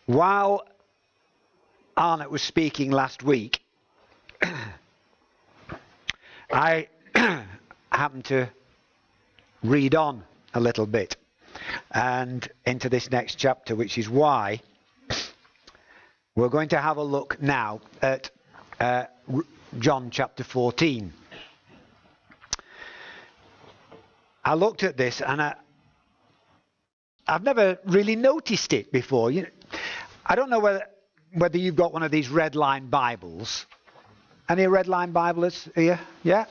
While Arnott was speaking last week, I happened to read on a little bit and into this next chapter, which is why we're going to have a look now at John chapter 14. I looked at this and I've never really noticed it before. I don't know whether you've got one of these red line Bibles. Any red line Bibles here? Yeah.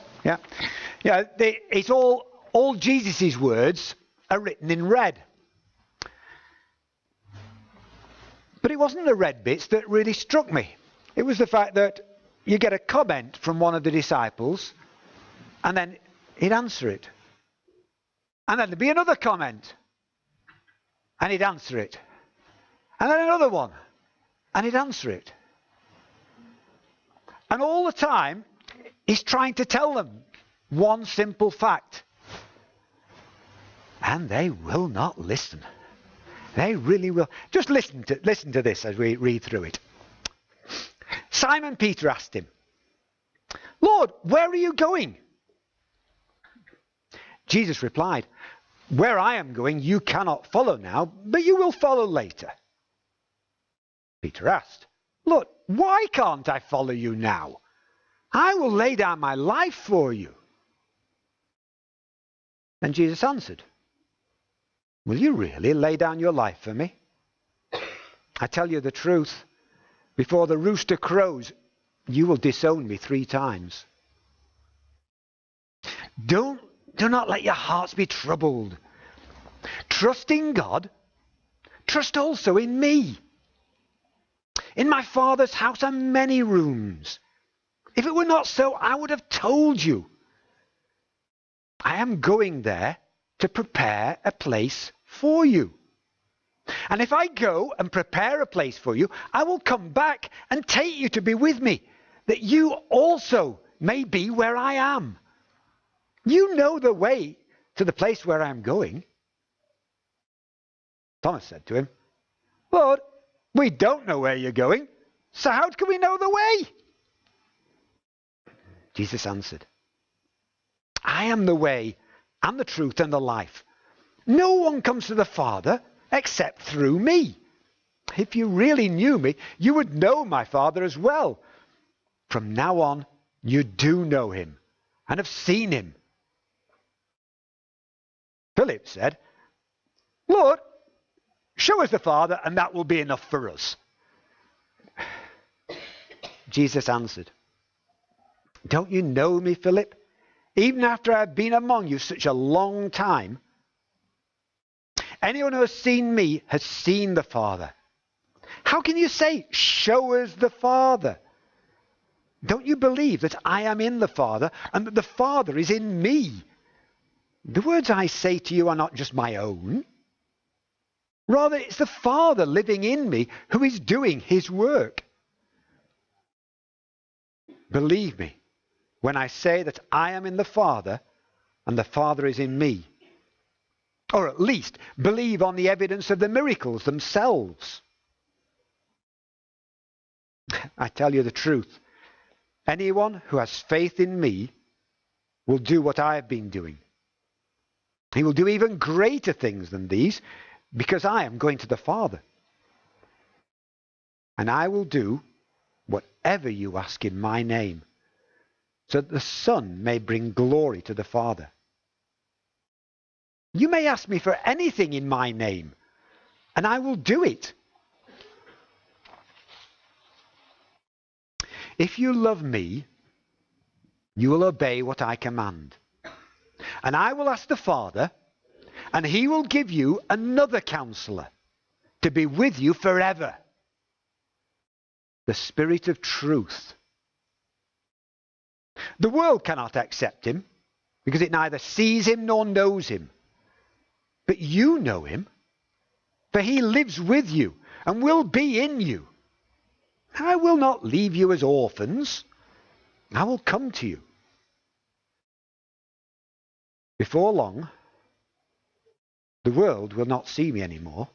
It's all Jesus' words are written in red. But it wasn't the red bits that really struck me. It was the fact that you get a comment from one of the disciples, and then he'd answer it. And then there'd be another comment, and he'd answer it. And then another one, and he'd answer it. And all the time, he's trying to tell them one simple fact. And they will not listen. They really will. Just listen to this as we read through it. Simon Peter asked him, "Lord, where are you going?" Jesus replied, "Where I am going you cannot follow now, but you will follow later." Peter asked, "Lord, why can't I follow you now? I will lay down my life for you." And Jesus answered, "Will you really lay down your life for me? I tell you the truth, before the rooster crows, you will disown me 3 times. Do not let your hearts be troubled. Trust in God. Trust also in me. In my Father's house are many rooms. If it were not so, I would have told you. I am going there to prepare a place for you. And if I go and prepare a place for you, I will come back and take you to be with me, that you also may be where I am. You know the way to the place where I am going." Thomas said to him, "Lord, we don't know where you're going, so how can we know the way?" Jesus answered, "I am the way and the truth and the life. No one comes to the Father except through me. If you really knew me, you would know my Father as well. From now on, you do know him and have seen him." Philip said, "Lord, show us the Father, and that will be enough for us." Jesus answered, "Don't you know me, Philip, even after I've been among you such a long time? Anyone who has seen me has seen the Father. How can you say, 'Show us the Father'? Don't you believe that I am in the Father and that the Father is in me? The words I say to you are not just my own. Rather, it's the Father living in me who is doing his work. Believe me when I say that I am in the Father and the Father is in me. Or at least believe on the evidence of the miracles themselves. I tell you the truth. Anyone who has faith in me will do what I have been doing. He will do even greater things than these, because I am going to the Father. And I will do whatever you ask in my name, so that the Son may bring glory to the Father. You may ask me for anything in my name, and I will do it. If you love me, you will obey what I command. And I will ask the Father, and he will give you another counselor to be with you forever. The Spirit of truth. The world cannot accept him, because it neither sees him nor knows him. But you know him, for he lives with you and will be in you. I will not leave you as orphans. I will come to you. Before long, the world will not see me anymore.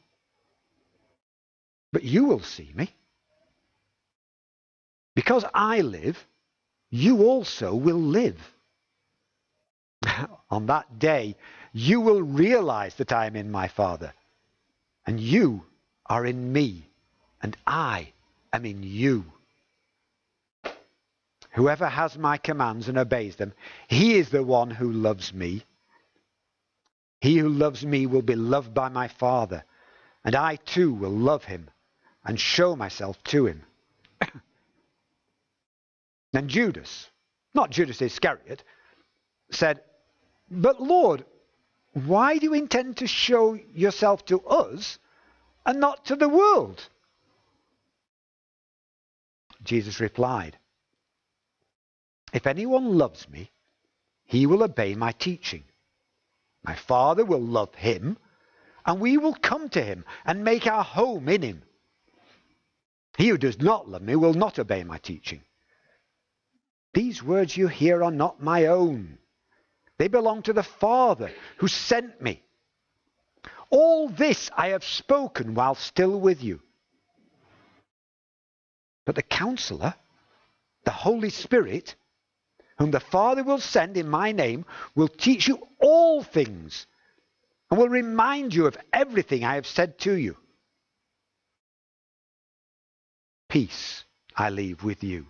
but you will see me. Because I live, you also will live. On that day, you will realize that I am in my Father, and you are in me, and I am in you. Whoever has my commands and obeys them, he is the one who loves me. He who loves me will be loved by my Father, and I too will love him and show myself to him. Then Judas, not Judas Iscariot, said, "But Lord, why do you intend to show yourself to us and not to the world?" Jesus replied, "If anyone loves me, he will obey my teaching. My Father will love him, and we will come to him and make our home in him. He who does not love me will not obey my teaching. These words you hear are not my own. They belong to the Father who sent me. All this I have spoken while still with you. But the Counselor, the Holy Spirit, whom the Father will send in my name, will teach you all things and will remind you of everything I have said to you. Peace I leave with you.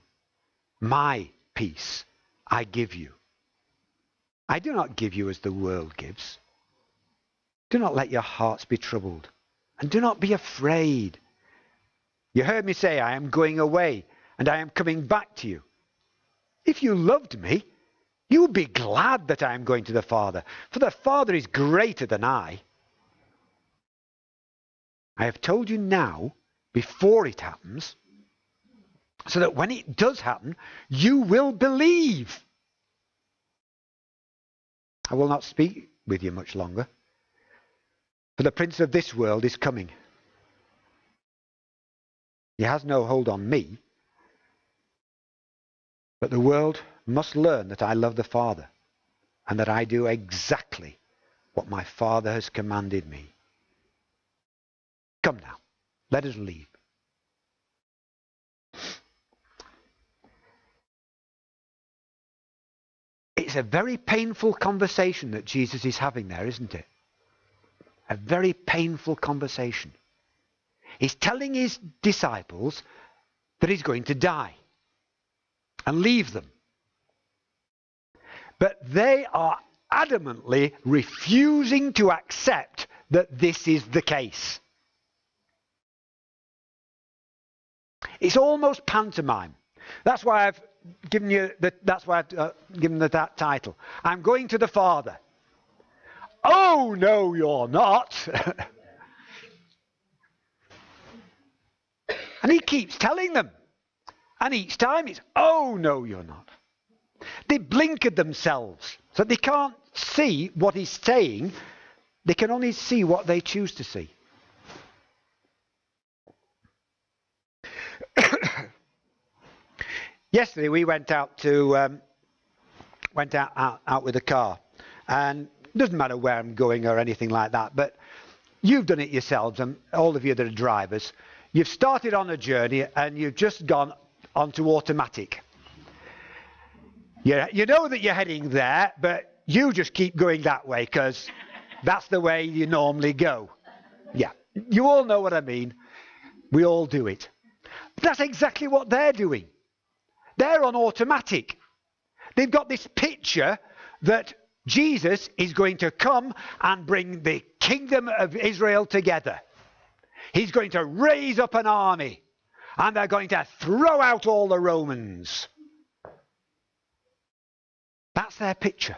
My peace I give you. I do not give you as the world gives. Do not let your hearts be troubled, and do not be afraid. You heard me say, I am going away, and I am coming back to you. If you loved me, you would be glad that I am going to the Father, for the Father is greater than I. I have told you now, before it happens, so that when it does happen, you will believe. I will not speak with you much longer, for the prince of this world is coming. He has no hold on me, but the world must learn that I love the Father, and that I do exactly what my Father has commanded me. Come now, let us leave. It's a very painful conversation that Jesus is having there, isn't it? A very painful conversation. He's telling his disciples that he's going to die and leave them. But they are adamantly refusing to accept that this is the case. It's almost pantomime. That's why I've given you that title. I'm going to the Father. Oh, no, you're not. And he keeps telling them. And each time it's, oh, no, you're not. They blinkered themselves so they can't see what he's saying. They can only see what they choose to see. Yesterday we went out with a car, and it doesn't matter where I'm going or anything like that, but you've done it yourselves, and all of you that are drivers, you've started on a journey and you've just gone onto automatic. You know that you're heading there, but you just keep going that way because that's the way you normally go. Yeah, you all know what I mean. We all do it. But that's exactly what they're doing. They're on automatic. They've got this picture that Jesus is going to come and bring the kingdom of Israel together. He's going to raise up an army, and they're going to throw out all the Romans. That's their picture.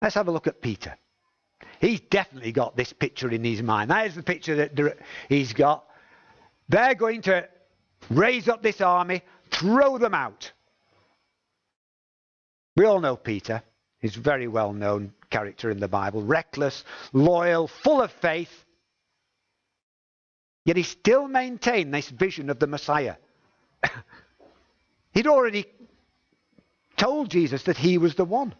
Let's have a look at Peter. He's definitely got this picture in his mind. That is the picture that he's got. They're going to raise up this army, throw them out. We all know Peter. He's a very well-known character in the Bible. Reckless, loyal, full of faith. Yet he still maintained this vision of the Messiah. He'd already told Jesus that he was the one.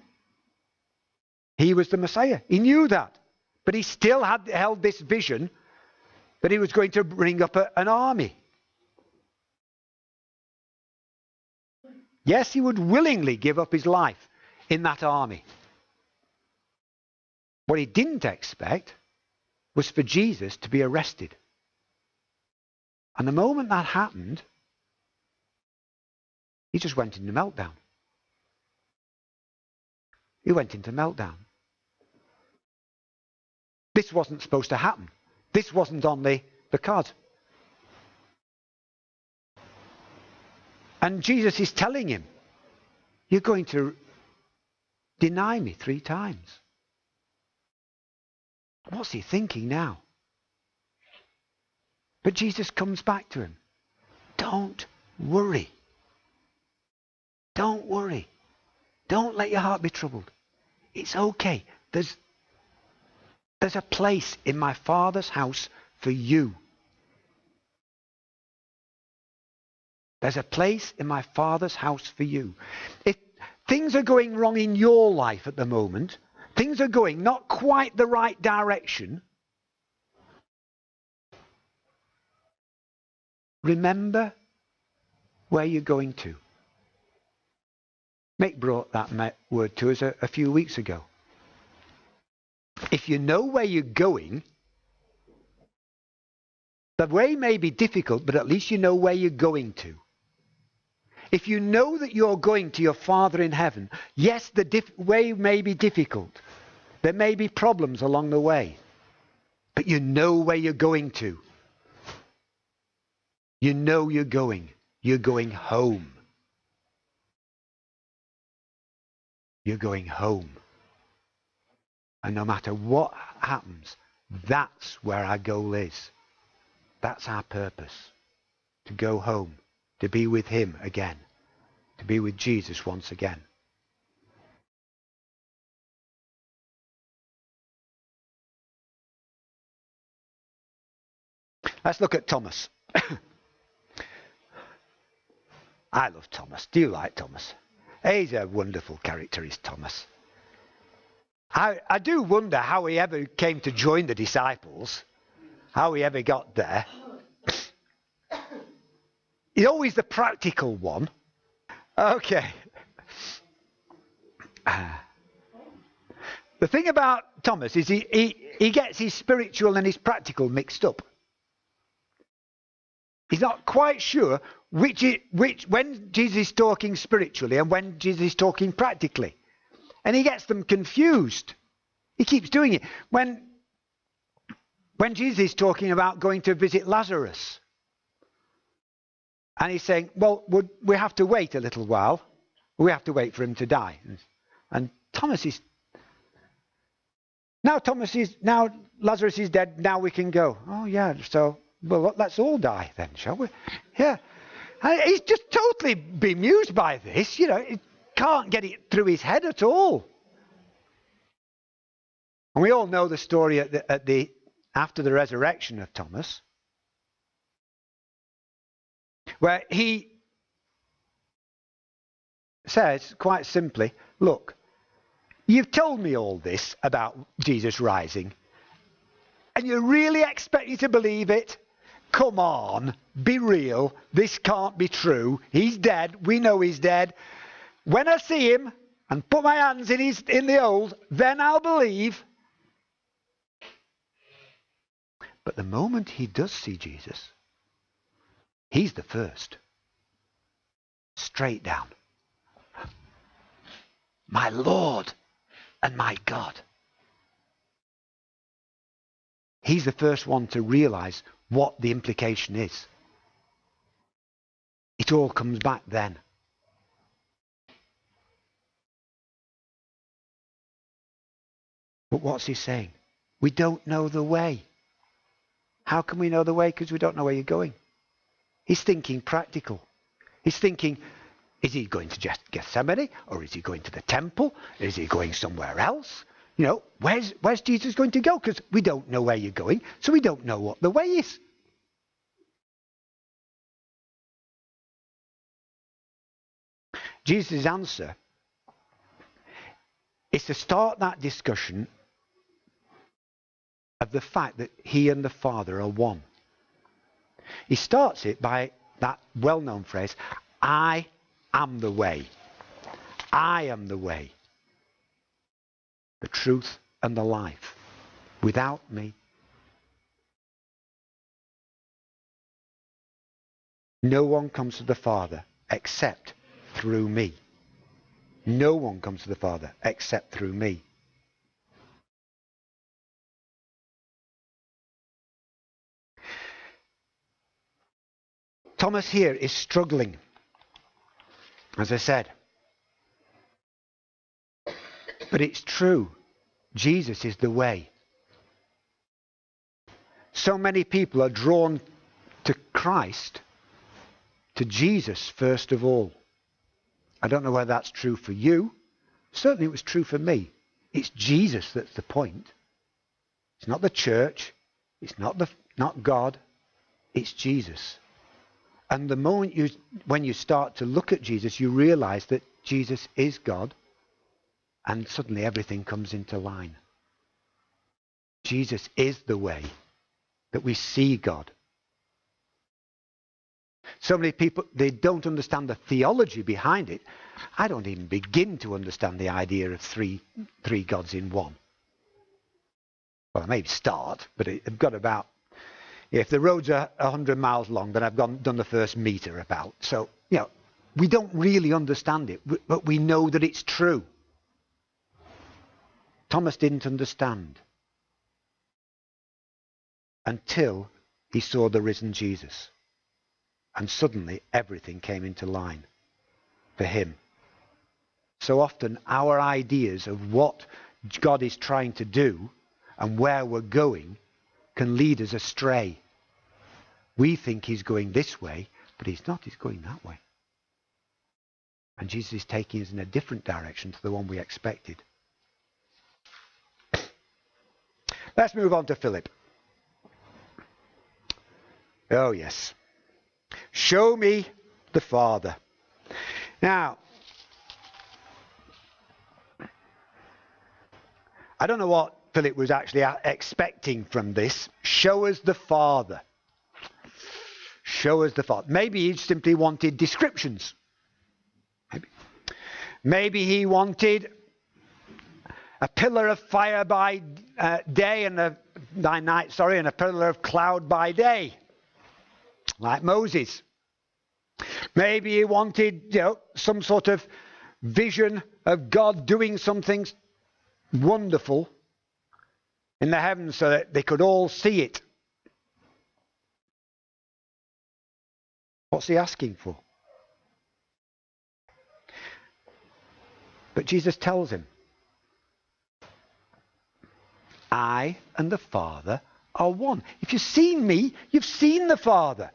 He was the Messiah. He knew that. But he still held this vision that he was going to bring up an army. Yes, he would willingly give up his life in that army. What he didn't expect was for Jesus to be arrested. And the moment that happened, he just went into meltdown. He went into meltdown. This wasn't supposed to happen. This wasn't on the cards. And Jesus is telling him, you're going to deny me 3 times. What's he thinking now? But Jesus comes back to him. Don't worry. Don't worry. Don't let your heart be troubled. It's okay. There's a place in my Father's house for you. There's a place in my Father's house for you. If things are going wrong in your life at the moment, things are going not quite the right direction, remember where you're going to. Mick brought that word to us a few weeks ago. If you know where you're going, the way may be difficult, but at least you know where you're going to. If you know that you're going to your Father in heaven, yes, the way may be difficult. There may be problems along the way, but you know where you're going to. You know you're going. You're going home. You're going home. And no matter what happens, that's where our goal is. That's our purpose. To go home. To be with him again. To be with Jesus once again. Let's look at Thomas. I love Thomas. Do you like Thomas? He's a wonderful character, is Thomas. I do wonder how he ever came to join the disciples. How he ever got there. He's always the practical one. Okay. The thing about Thomas is he gets his spiritual and his practical mixed up. He's not quite sure when Jesus is talking spiritually and when Jesus is talking practically. And he gets them confused. He keeps doing it. When Jesus is talking about going to visit Lazarus, and he's saying, well, we have to wait a little while. We have to wait for him to die. And Thomas is, now Lazarus is dead, now we can go. Oh yeah, so, well, let's all die then, shall we? Yeah. And he's just totally bemused by this, he can't get it through his head at all. And we all know the story after the resurrection of Thomas, where he says quite simply, look, you've told me all this about Jesus rising, and you really expect me to believe it? Come on, be real. This can't be true. He's dead. We know he's dead. When I see him and put my hands in the old, then I'll believe. But the moment he does see Jesus, he's the first. Straight down. My Lord and my God. He's the first one to realize what the implication is. It all comes back then. But what's he saying? We don't know the way. How can we know the way? Because we don't know where you're going. He's thinking practical. He's thinking, is he going to Gethsemane? Or is he going to the temple? Is he going somewhere else? Where's Jesus going to go? Because we don't know where you're going, so we don't know what the way is. Jesus' answer is to start that discussion of the fact that he and the Father are one. He starts it by that well-known phrase, I am the way. I am the way, the truth and the life. Without me, no one comes to the Father except through me. No one comes to the Father except through me. Thomas here is struggling, as I said. But it's true. Jesus is the way. So many people are drawn to Christ, to Jesus first of all. I don't know whether that's true for you. Certainly it was true for me. It's Jesus that's the point. It's not the church. It's not God. It's Jesus. And the moment when you start to look at Jesus, you realize that Jesus is God, and suddenly everything comes into line. Jesus is the way that we see God. So many people, they don't understand the theology behind it. I don't even begin to understand the idea of three gods in one. Well, I may start, but I've got about, if the road's 100 miles long, then I've done the first meter about. So, we don't really understand it, but we know that it's true. Thomas didn't understand until he saw the risen Jesus. And suddenly everything came into line for him. So often our ideas of what God is trying to do and where we're going can lead us astray. We think he's going this way, but he's not. He's going that way. And Jesus is taking us in a different direction to the one we expected. Let's move on to Philip. Oh, yes. Show me the Father. Now, I don't know what Philip was actually expecting from this. Show us the Father. Show us the Father. Maybe he simply wanted descriptions. Maybe he wanted a pillar of fire by day and by night, and a pillar of cloud by day, like Moses. Maybe he wanted, some sort of vision of God doing something wonderful in the heavens so that they could all see it. What's he asking for? But Jesus tells him, I and the Father are one. If you've seen me, you've seen the Father.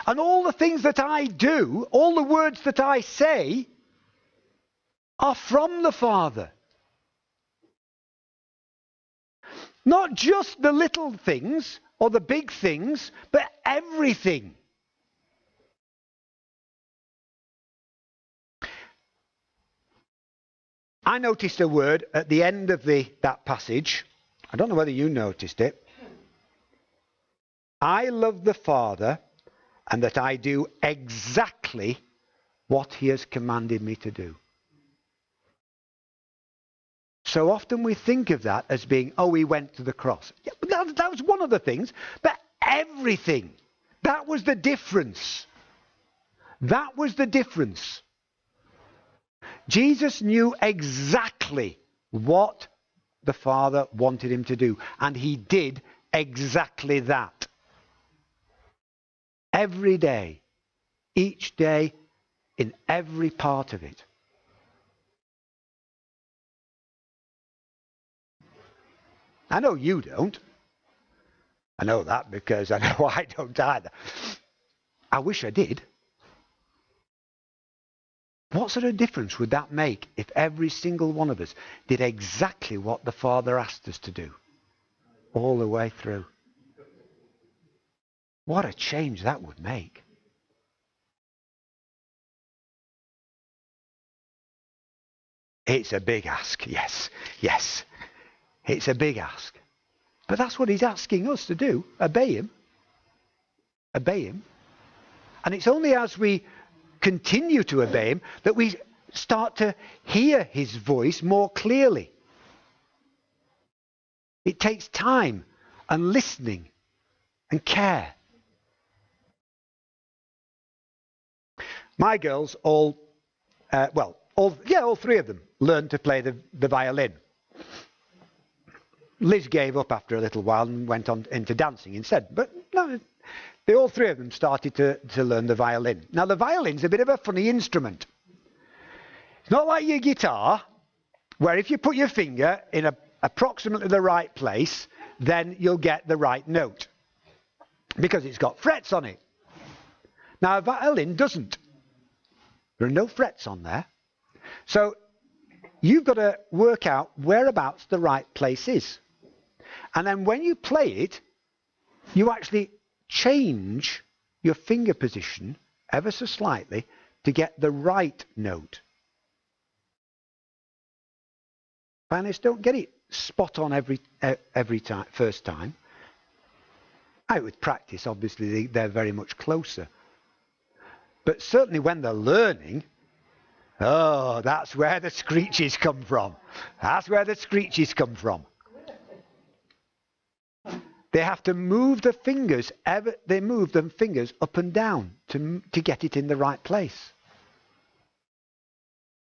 And all the things that I do, all the words that I say, are from the Father. Not just the little things or the big things, but everything. I noticed a word at the end of that passage. I don't know whether you noticed it. I love the Father, and that I do exactly what he has commanded me to do. So often we think of that as being, he went to the cross. Yeah, but that was one of the things, but everything. That was the difference. That was the difference. Jesus knew exactly what the Father wanted him to do, and he did exactly that. Every day, each day, in every part of it. I know you don't. I know that because I know I don't either. I wish I did. What sort of difference would that make if every single one of us did exactly what the Father asked us to do? All the way through. What a change that would make. It's a big ask, yes. It's a big ask. But that's what he's asking us to do. Obey him. Obey him. And it's only as we continue to obey him that we start to hear his voice more clearly. It takes time and listening and care. My girls all three of them learned to play the violin. Liz gave up after a little while and went on into dancing instead. But no, all three of them started to learn the violin. Now, the violin's a bit of a funny instrument. It's not like your guitar, where if you put your finger in approximately the right place, then you'll get the right note, because it's got frets on it. Now, a violin doesn't. There are no frets on there. So you've got to work out whereabouts the right place is. And then when you play it, you actually change your finger position ever so slightly to get the right note. Violinists don't get it spot on every time, first time. Out with practice, obviously, they're very much closer. But certainly when they're learning, that's where the screeches come from. That's where the screeches come from. They have to move the fingers. They move the fingers up and down to get it in the right place,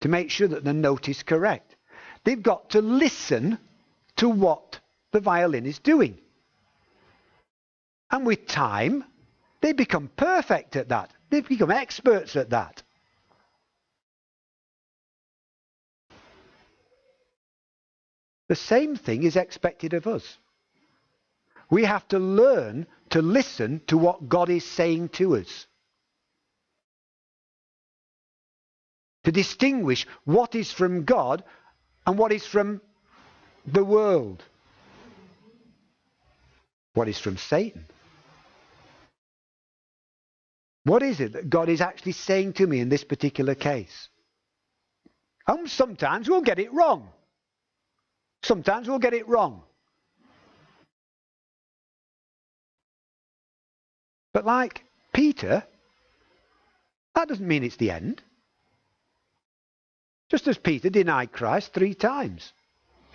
to make sure that the note is correct. They've got to listen to what the violin is doing. And with time, they become perfect at that. They become experts at that. The same thing is expected of us. We have to learn to listen to what God is saying to us. To distinguish what is from God and what is from the world. What is from Satan. What is it that God is actually saying to me in this particular case? And sometimes we'll get it wrong. Sometimes we'll get it wrong. But like Peter, that doesn't mean it's the end. Just as Peter denied Christ 3 times.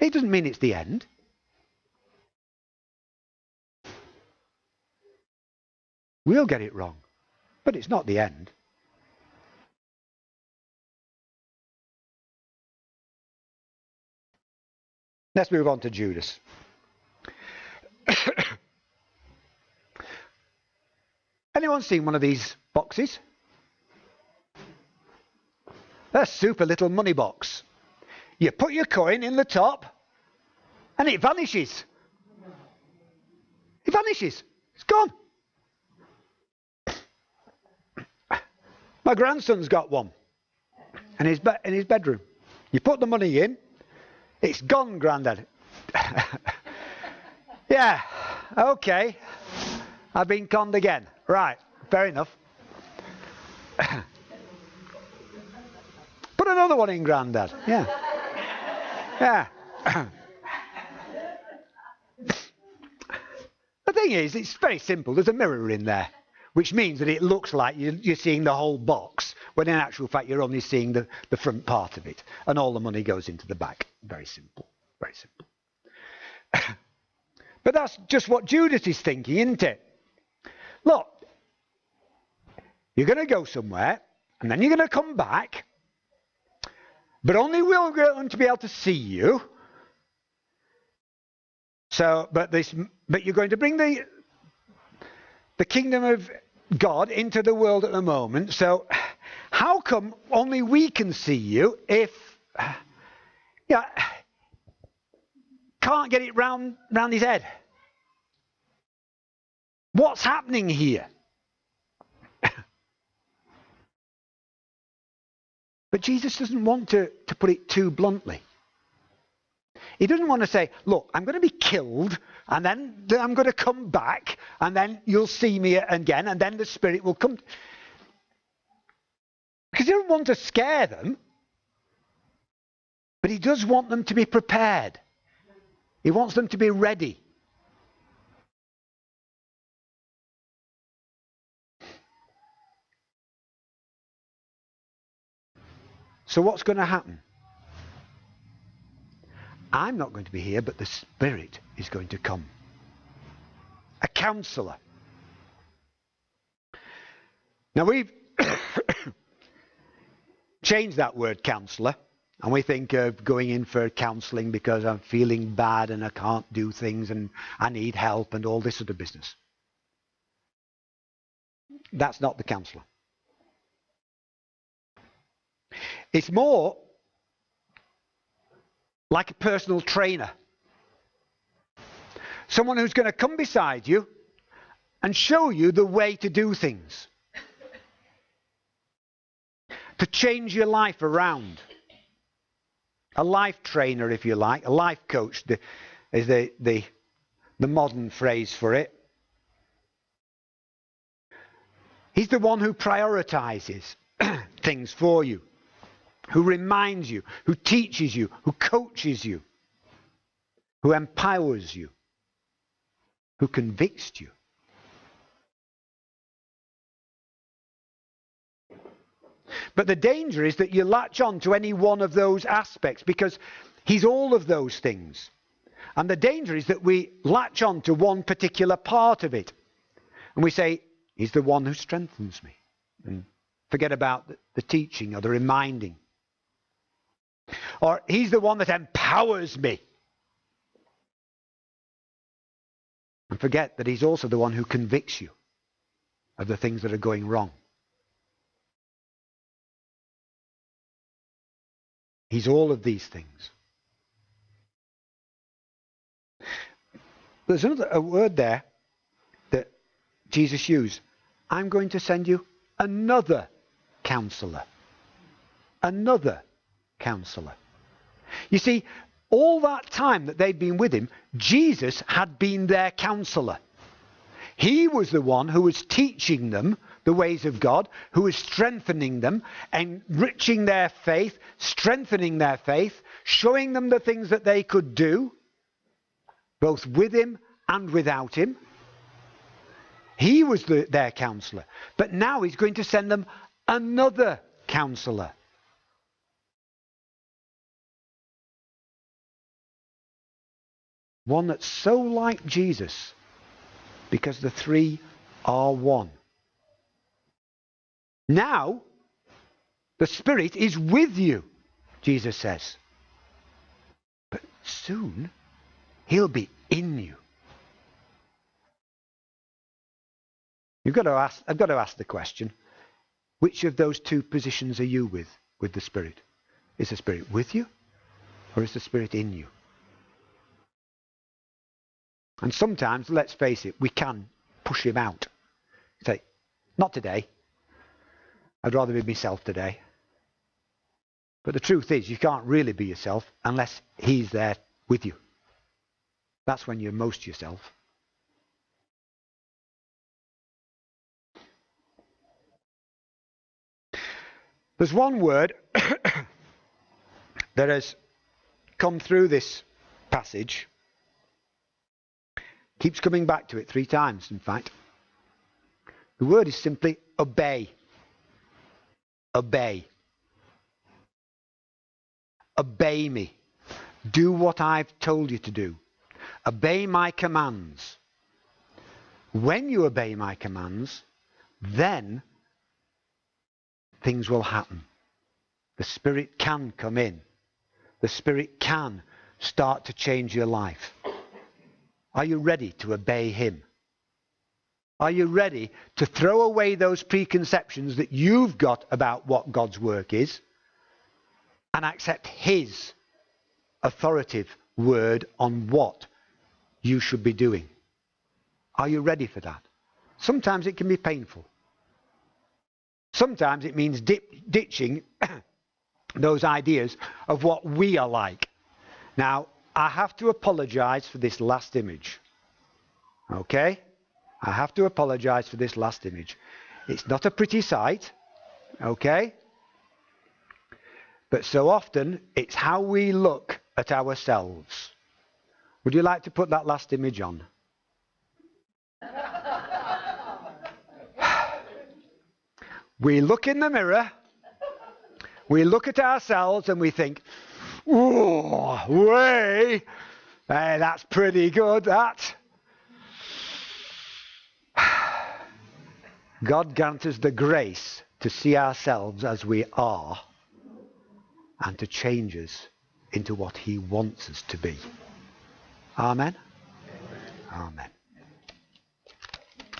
It doesn't mean it's the end. We'll get it wrong, but it's not the end. Let's move on to Judas. Anyone seen one of these boxes? A super little money box. You put your coin in the top and it vanishes. It vanishes. It's gone. My grandson's got one in his bedroom. You put the money in, it's gone, Grandad. Yeah, okay. I've been conned again. Right, fair enough. Put another one in, Grandad. Yeah. Yeah. The thing is, it's very simple. There's a mirror in there, which means that it looks like you're seeing the whole box, when in actual fact you're only seeing the front part of it, and all the money goes into the back. Very simple. Very simple. But that's just what Judas is thinking, isn't it? Look, you're going to go somewhere, and then you're going to come back, but only we're going to be able to see you. So, but you're going to bring the kingdom of God into the world at the moment. So, how come only we can see you if, can't get it round his head? What's happening here? But Jesus doesn't want to put it too bluntly. He doesn't want to say, look, I'm going to be killed, and then I'm going to come back, and then you'll see me again, and then the Spirit will come. Because he doesn't want to scare them, but he does want them to be prepared. He wants them to be ready. So what's going to happen? I'm not going to be here, but the Spirit is going to come. A counselor. Now we've changed that word counselor, and we think of going in for counselling because I'm feeling bad and I can't do things and I need help and all this sort of business. That's not the counselor. It's more like a personal trainer. Someone who's going to come beside you and show you the way to do things. To change your life around. A life trainer, if you like. A life coach is the modern phrase for it. He's the one who prioritizes things for you. Who reminds you, who teaches you, who coaches you, who empowers you, who convicts you. But the danger is that you latch on to any one of those aspects because he's all of those things. And the danger is that we latch on to one particular part of it. And we say, he's the one who strengthens me. And forget about the teaching or the reminding. Or he's the one that empowers me. And forget that he's also the one who convicts you of the things that are going wrong. He's all of these things. There's a word there that Jesus used. I'm going to send you another counselor. Another counselor. You see, all that time that they'd been with him, Jesus had been their counselor. He was the one who was teaching them the ways of God, who was strengthening them, enriching their faith, strengthening their faith, showing them the things that they could do, both with him and without him. He was their counselor. But now he's going to send them another counselor. One that's so like Jesus, because the three are one. Now, the Spirit is with you, Jesus says. But soon, he'll be in you. I've got to ask the question, which of those two positions are you with the Spirit? Is the Spirit with you, or is the Spirit in you? And sometimes, let's face it, we can push him out. Say, not today. I'd rather be myself today. But the truth is, you can't really be yourself unless he's there with you. That's when you're most yourself. There's one word that has come through this passage. Keeps coming back to it 3 times, in fact. The word is simply obey. Obey. Obey me. Do what I've told you to do. Obey my commands. When you obey my commands, then things will happen. The Spirit can come in. The Spirit can start to change your life. Are you ready to obey him? Are you ready to throw away those preconceptions that you've got about what God's work is and accept his authoritative word on what you should be doing? Are you ready for that? Sometimes it can be painful. Sometimes it means ditching those ideas of what we are like. Now, I have to apologize for this last image. Okay? I have to apologize for this last image. It's not a pretty sight. Okay? But so often, it's how we look at ourselves. Would you like to put that last image on? We look in the mirror, we look at ourselves and we think, oh, hey, that's pretty good, that. God grants us the grace to see ourselves as we are and to change us into what he wants us to be. Amen? Amen.